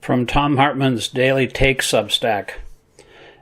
From Thom Hartmann's Daily Take Substack.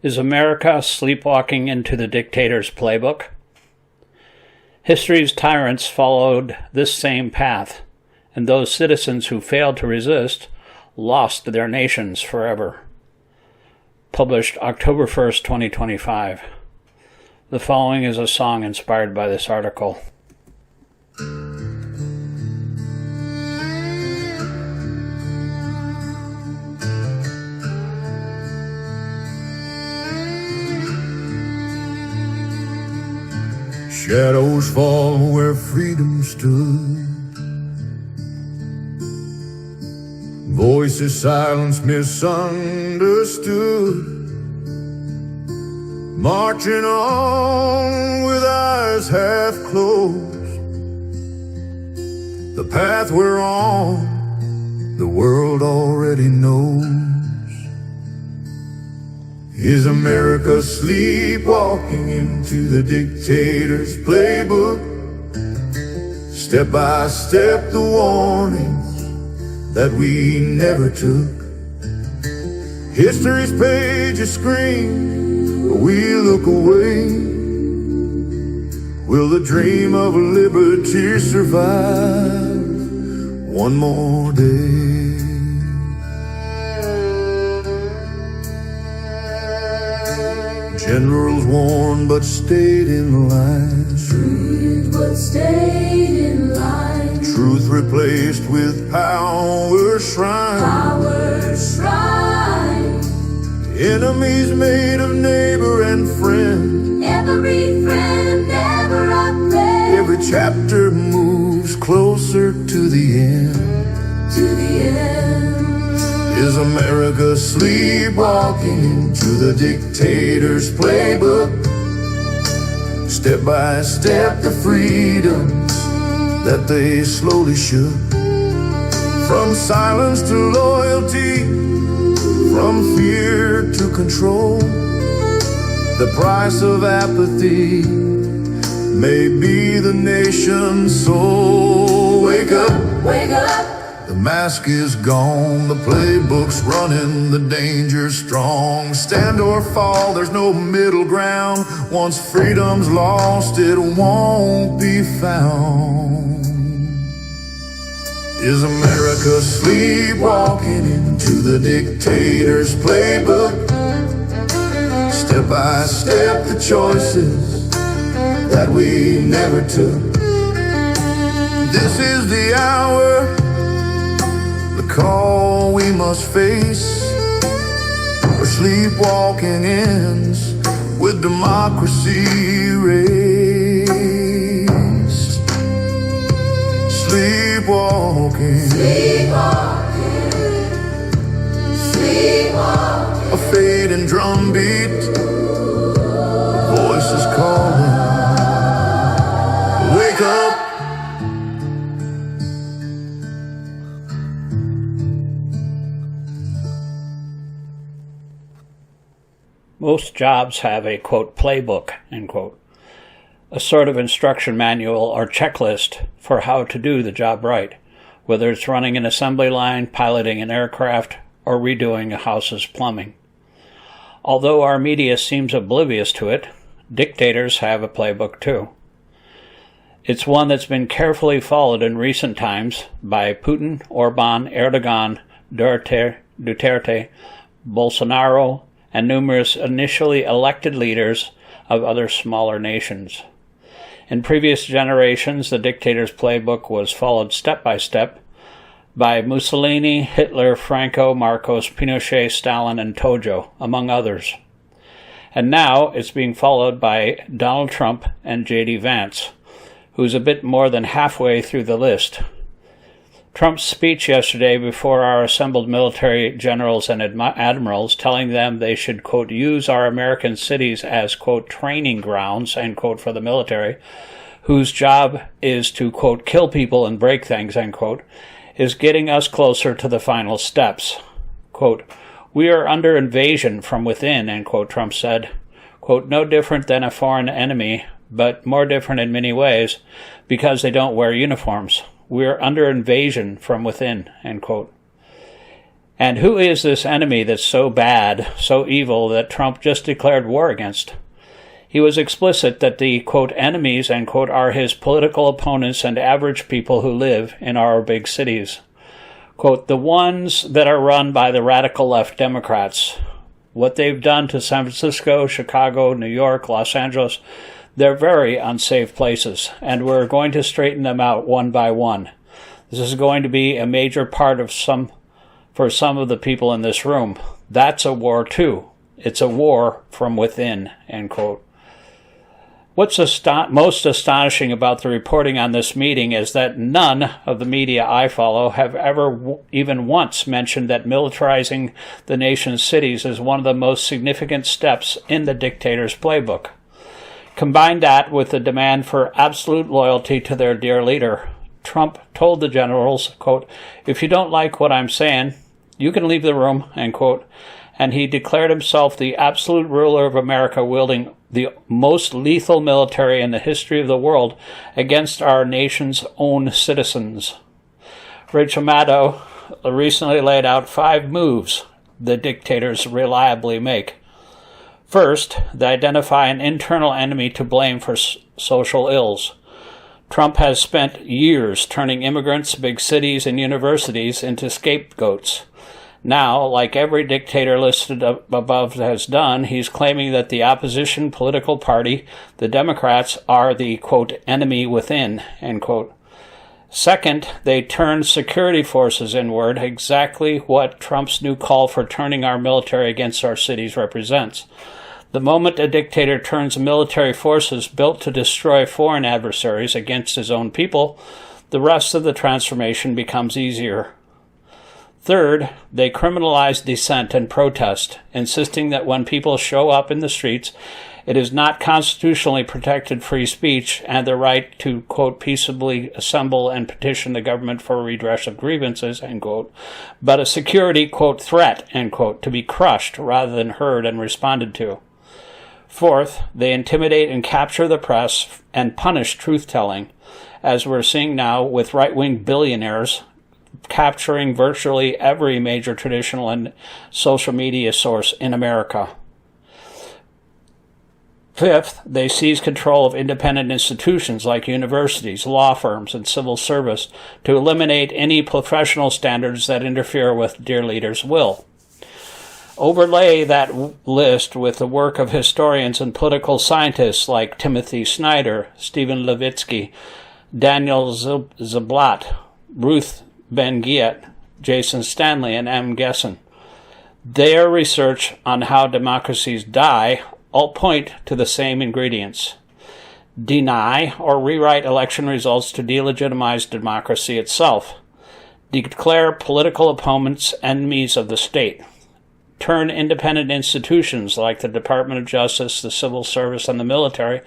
Is America sleepwalking into the dictator's playbook? History's tyrants followed this same path, and those citizens who failed to resist lost their nations forever. Published October 1st, 2025. The following is a song inspired by this article. Shadows fall where freedom stood. Voices silenced, misunderstood. Marching on with eyes half closed. The path we're on, the world already knows. Is America sleepwalking into the dictator's playbook? Step by step the warnings that we never took. History's pages scream, but we look away. Will the dream of liberty survive one more day? Generals warned but stayed in line. Truth but stayed in line. Truth replaced with power shrine. Power shrine. Enemies made of neighbor and friend. Every friend, never a friend. Every chapter moves closer to the end. To the end. Is America sleepwalking into the dictator's playbook? Step by step the freedoms that they slowly shook. From silence to loyalty, from fear to control. The price of apathy may be the nation's soul. Wake up, wake up. the mask is gone, the playbook's running, the danger's strong. Stand or fall, there's no middle ground. Once freedom's lost, it won't be found. Is America sleepwalking into the dictator's playbook? Step by step the choices that we never took. This is the hour, the call we must face, where sleepwalking ends with democracy raised. Sleepwalking, Sleepwalking, sleepwalking. a fading drumbeat, voices calling. Wake up. Most jobs have a, quote, playbook, end quote, a sort of instruction manual or checklist for how to do the job right, whether it's running an assembly line, piloting an aircraft, or redoing a house's plumbing. Although our media seems oblivious to it, dictators have a playbook too. It's one that's been carefully followed in recent times by Putin, Orban, Erdogan, Duterte, Bolsonaro, and numerous initially elected leaders of other smaller nations. In previous generations, the dictator's playbook was followed step by step by Mussolini, Hitler, Franco, Marcos, Pinochet, Stalin, and Tojo, among others. And now it's being followed by Donald Trump and J.D. Vance, who's a bit more than halfway through the list. Trump's speech yesterday before our assembled military generals and admirals, telling them they should, quote, use our American cities as, quote, training grounds, end quote, for the military, whose job is to, quote, kill people and break things, end quote, is getting us closer to the final steps. Quote, we are under invasion from within, end quote, Trump said. Quote, no different than a foreign enemy, but more different in many ways because they don't wear uniforms. We are under invasion from within, end quote. And who is this enemy that's so bad, so evil, that Trump just declared war against? He was explicit that the, quote, enemies, end quote, are his political opponents and average people who live in our big cities. Quote, the ones that are run by the radical left Democrats. What they've done to San Francisco, Chicago, New York, Los Angeles, they're very unsafe places, and we're going to straighten them out one by one. This is going to be a major part of for some of the people in this room. That's a war too. It's a war from within, end quote. What's most astonishing about the reporting on this meeting is that none of the media I follow have ever even once mentioned that militarizing the nation's cities is one of the most significant steps in the dictator's playbook. Combine that with the demand for absolute loyalty to their dear leader. Trump told the generals, quote, if you don't like what I'm saying, you can leave the room, end quote. And he declared himself the absolute ruler of America, wielding the most lethal military in the history of the world against our nation's own citizens. Rachel Maddow recently laid out 5 moves the dictators reliably make. First, they identify an internal enemy to blame for social ills. Trump has spent years turning immigrants, big cities, and universities into scapegoats. Now, like every dictator listed above has done, he's claiming that the opposition political party, the Democrats, are the, quote, enemy within, end quote. Second, they turn security forces inward, exactly what Trump's new call for turning our military against our cities represents. The moment a dictator turns military forces built to destroy foreign adversaries against his own people, the rest of the transformation becomes easier. Third, they criminalize dissent and protest, insisting that when people show up in the streets, it is not constitutionally protected free speech and the right to, quote, peaceably assemble and petition the government for redress of grievances, end quote, but a security, quote, threat, end quote, to be crushed rather than heard and responded to. Fourth, they intimidate and capture the press and punish truth-telling, as we're seeing now with right-wing billionaires capturing virtually every major traditional and social media source in America. Fifth, they seize control of independent institutions like universities, law firms, and civil service to eliminate any professional standards that interfere with dear leader's will. Overlay that list with the work of historians and political scientists like Timothy Snyder, Stephen Levitsky, Daniel Ziblatt, Ruth Ben-Ghiat, Jason Stanley, and M. Gessen. Their research on how democracies die all point to the same ingredients. Deny or rewrite election results to delegitimize democracy itself. Declare political opponents enemies of the state. Turn independent institutions like the Department of Justice, the Civil Service, and the military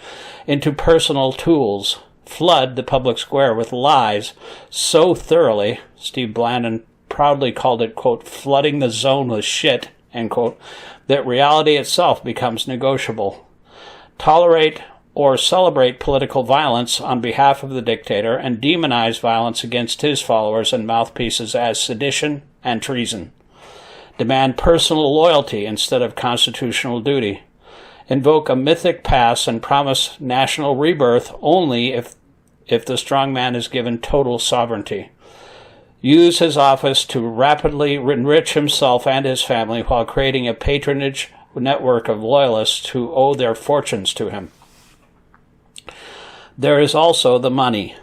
into personal tools. Flood the public square with lies so thoroughly, Steve Bannon proudly called it, quote, flooding the zone with shit, end quote, that reality itself becomes negotiable. Tolerate or celebrate political violence on behalf of the dictator and demonize violence against his followers and mouthpieces as sedition and treason. Demand personal loyalty instead of constitutional duty. Invoke a mythic past and promise national rebirth only if the strong man is given total sovereignty. Use his office to rapidly enrich himself and his family while creating a patronage network of loyalists who owe their fortunes to him. There is also the money.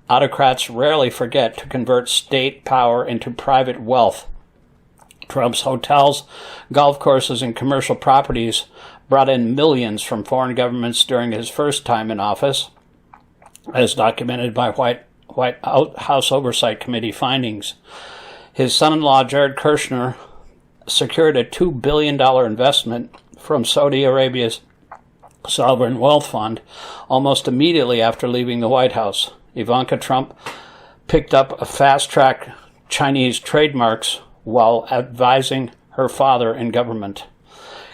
Autocrats rarely forget to convert state power into private wealth. Trump's hotels, golf courses, and commercial properties brought in millions from foreign governments during his first time in office, as documented by White House Oversight Committee findings. His son-in-law, Jared Kushner, secured a $2 billion investment from Saudi Arabia's sovereign wealth fund almost immediately after leaving the White House. Ivanka Trump picked up a fast-track Chinese trademarks while advising her father in government.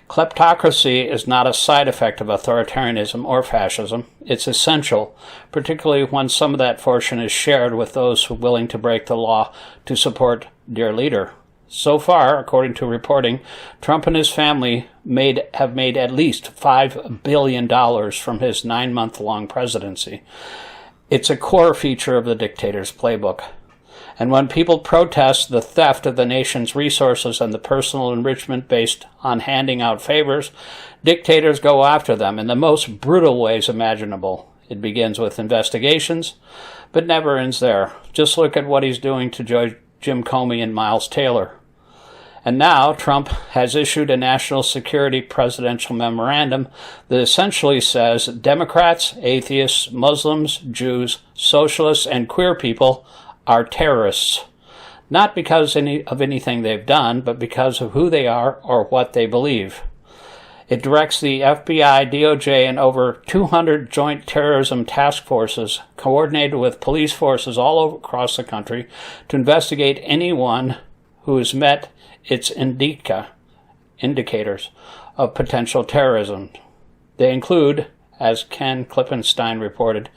Kleptocracy is not a side effect of authoritarianism or fascism. It's essential, particularly when some of that fortune is shared with those willing to break the law to support dear leader. So far, according to reporting, Trump and his family have made at least $5 billion from his 9-month-long presidency. It's a core feature of the dictator's playbook. And when people protest the theft of the nation's resources and the personal enrichment based on handing out favors, dictators go after them in the most brutal ways imaginable. It begins with investigations, but never ends there. Just look at what he's doing to Jim Comey and Miles Taylor. And now Trump has issued a national security presidential memorandum that essentially says Democrats, atheists, Muslims, Jews, socialists, and queer people are terrorists. Not because of anything they've done, but because of who they are or what they believe. It directs the FBI, DOJ, and over 200 joint terrorism task forces, coordinated with police forces all across the country, to investigate anyone who has met its indicators of potential terrorism. They include, as Ken Klippenstein reported,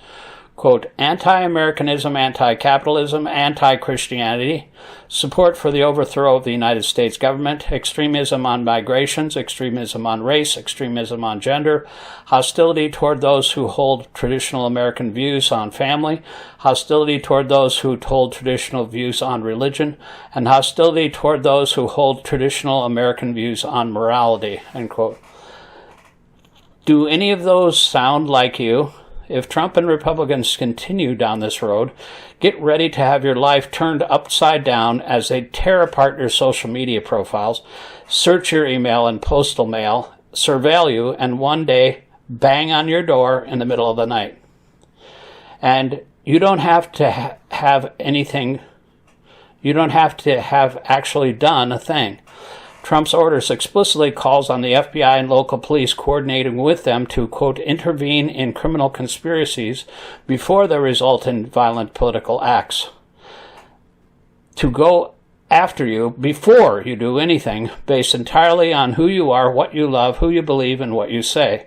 quote, anti-Americanism, anti-capitalism, anti-Christianity, support for the overthrow of the United States government, extremism on migrations, extremism on race, extremism on gender, hostility toward those who hold traditional American views on family, hostility toward those who hold traditional views on religion, and hostility toward those who hold traditional American views on morality, end quote. Do any of those sound like you? If Trump and Republicans continue down this road, get ready to have your life turned upside down as they tear apart your social media profiles, search your email and postal mail, surveil you, and one day bang on your door in the middle of the night. And you don't have to have anything, you don't have to have actually done a thing. Trump's orders explicitly calls on the FBI and local police coordinating with them to, quote, intervene in criminal conspiracies before they result in violent political acts. To go after you before you do anything based entirely on who you are, what you love, who you believe, and what you say.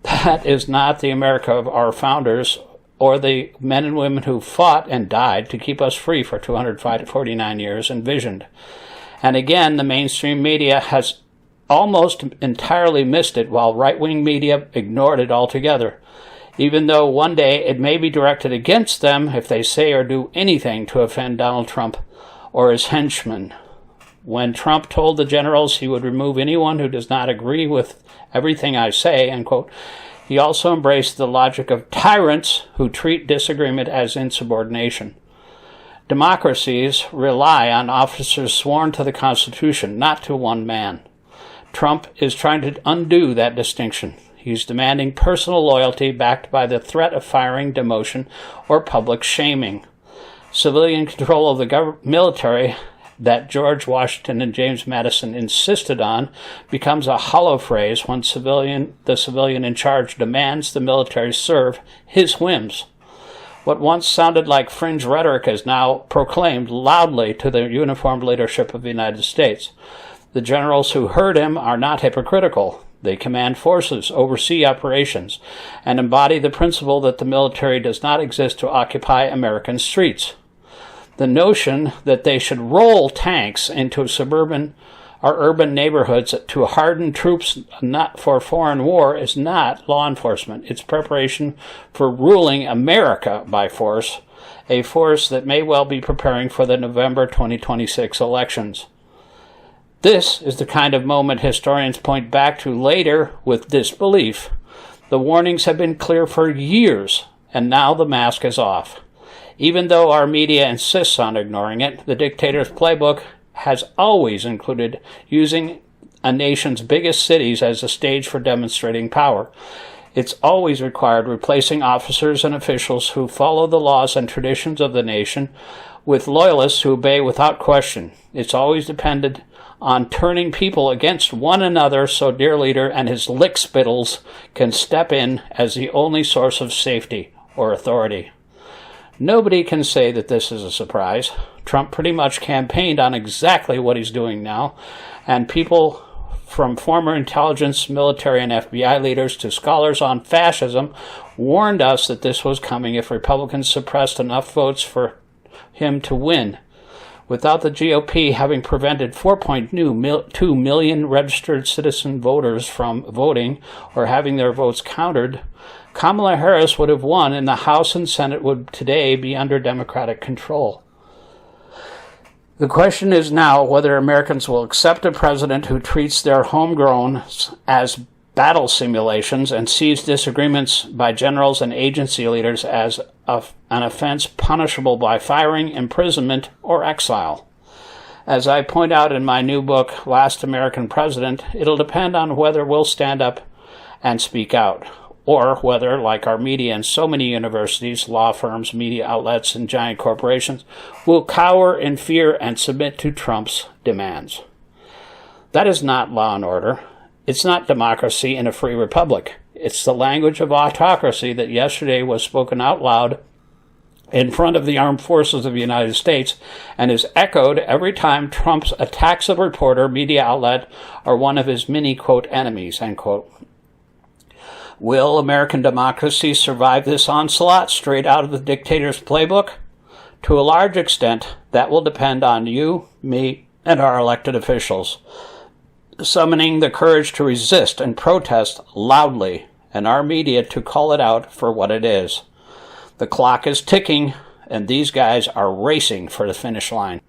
That is not the America of our founders or the men and women who fought and died to keep us free for 249 years envisioned. And again, the mainstream media has almost entirely missed it, while right-wing media ignored it altogether, even though one day it may be directed against them if they say or do anything to offend Donald Trump or his henchmen. When Trump told the generals he would remove anyone who does not agree with everything I say, end quote, he also embraced the logic of tyrants who treat disagreement as insubordination. Democracies rely on officers sworn to the Constitution, not to one man. Trump is trying to undo that distinction. He's demanding personal loyalty backed by the threat of firing, demotion, or public shaming. Civilian control of the military that George Washington and James Madison insisted on becomes a hollow phrase when the civilian in charge demands the military serve his whims. What once sounded like fringe rhetoric is now proclaimed loudly to the uniformed leadership of the United States. The generals who heard him are not hypocritical. They command forces, oversee operations, and embody the principle that the military does not exist to occupy American streets. The notion that they should roll tanks into suburban or urban neighborhoods to harden troops not for foreign war is not law enforcement. It's preparation for ruling America by force, a force that may well be preparing for the November 2026 elections. This is the kind of moment historians point back to later with disbelief. The warnings have been clear for years, and now the mask is off. Even though our media insists on ignoring it, the dictator's playbook has always included using a nation's biggest cities as a stage for demonstrating power. It's always required replacing officers and officials who follow the laws and traditions of the nation with loyalists who obey without question. It's always depended on turning people against one another so dear leader and his lickspittles can step in as the only source of safety or authority. Nobody can say that this is a surprise. Trump pretty much campaigned on exactly what he's doing now, and people from former intelligence, military, and FBI leaders to scholars on fascism warned us that this was coming if Republicans suppressed enough votes for him to win. Without the GOP having prevented 4.2 million registered citizen voters from voting or having their votes counted, Kamala Harris would have won, and the House and Senate would today be under Democratic control. The question is now whether Americans will accept a president who treats their homegrown as battle simulations and sees disagreements by generals and agency leaders as an offense punishable by firing, imprisonment, or exile. As I point out in my new book, Last American President, it'll depend on whether we'll stand up and speak out, or whether, like our media and so many universities, law firms, media outlets, and giant corporations, will cower in fear and submit to Trump's demands. That is not law and order. It's not democracy in a free republic. It's the language of autocracy that yesterday was spoken out loud in front of the armed forces of the United States and is echoed every time Trump attacks a reporter, media outlet, or one of his many, quote, enemies, end quote. Will American democracy survive this onslaught straight out of the dictator's playbook? To a large extent, that will depend on you, me, and our elected officials, summoning the courage to resist and protest loudly, and our media to call it out for what it is. The clock is ticking, and these guys are racing for the finish line.